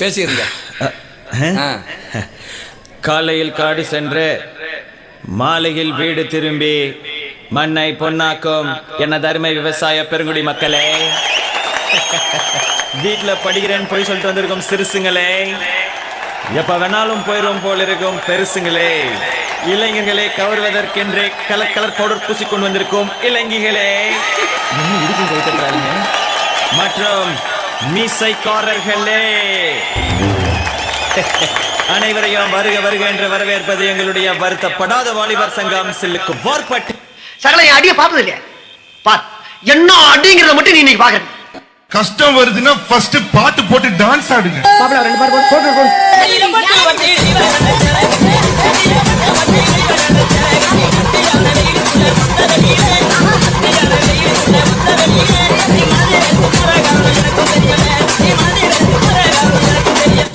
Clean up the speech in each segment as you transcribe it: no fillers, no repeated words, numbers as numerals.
பேசிருங்க. காலையில் காடு சென்று மாலையில் வீடு திரும்பி மண்ணை பொன்னாக்கும் எனது அருமை விவசாய பெருங்குடி மக்களே, வீட்டில் படிக்கிறேன்னு போய் சொல்லிட்டு வந்திருக்கும் சிறுசுங்களே, எப்ப வேணாலும் போயிடும் போல் இருக்கும் பெருசுங்களே, இளைஞர்களை கவர்வதற்கென்றே கலர் கலர் பவுடர் பூசிக்கொண்டு வந்திருக்கும் இளைஞர்களே மற்றும் மீசைக்காரர்களே, அனைவரையும் வருக வருக என்று வரவேற்பது எங்களுடைய வருத்தப்படாத வாலிபர் சங்கம் சில்லுக்கு வார்பட்டு. சகல என் அடிய பார்த்தது இல்லையா? பாத் என்ன அடிங்கிறத மட்டும் நீ இன்னைக்கு பாக்குற. கஷ்டம் வருதுன்னா ஃபர்ஸ்ட் பாட்டு போட்டு டான்ஸ் ஆடுங்க. பாப்பல ரெண்டு பாட்டு போட்டு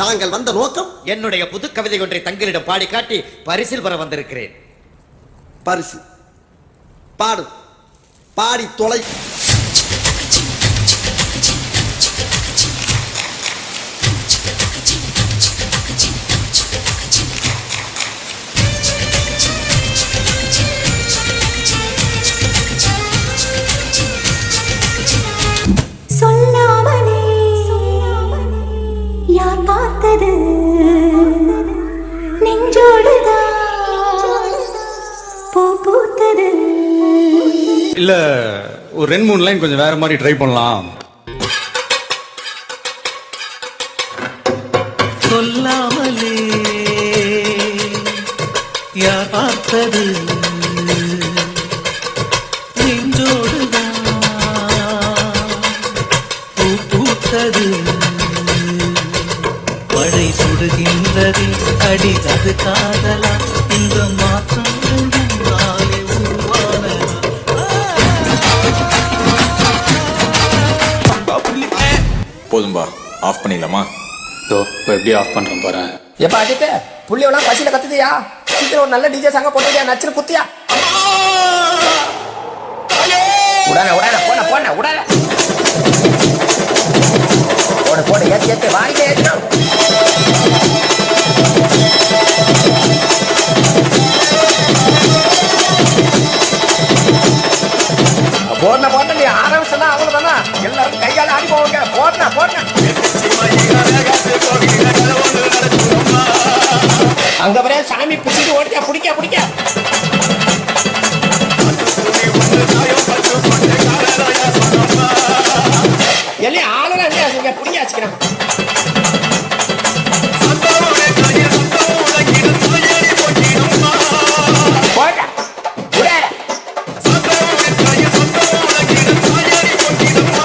தாங்கள் வந்த நோக்கம் என்னுடைய புது கவிதை ஒன்றை தங்களிடம் பாடி காட்டி பரிசில் பெற வந்திருக்கிறேன். பரிசு பாடு, பாடி தொலை. இல்ல ஒரு 2-3 லைன் கொஞ்சம் வேற மாதிரி ட்ரை பண்ணலாம். சொல்லாமலே யார் பார்த்தது நெஞ்சோடுதான் பூ பூத்தது, மழை சுடுகின்றது அடி அது காதலா, இந்த மாற்றம் போதும்பா, ஆஃப் பண்ணிடலாமா? இப்போ எப்படி ஆஃப் பண்றோம் பாரு. எப்ப அடிக்க புள்ளியெல்லாம் பசியில கத்துதியா? சீக்கிரம் ஒரு நல்ல டிஜே சாங்க போட்டுதியா, நச்சுன்னு குத்தியா? உடனே உடனே போன போன உடனே போட போட ஏத்தி ஏத்தி வாங்க ஏத்தணும். போடன போட்ட நீ ஆரம்பிச்சா அவ்வளவுதானா? எல்லாரும் கையால ஆடி போவாங்க. போடன போடன அங்க வர சாமி பிடிச்சிட்டு ஓடிக்க பிடிக்க பிடிக்க எல்லாம் ஆளெல்லாம் இல்லையா நீங்க பிடிக்க வச்சுக்கிறேன்.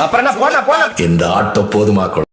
அப்புறம் என்ன போன போன இந்த ஆட்டோ போதுமா?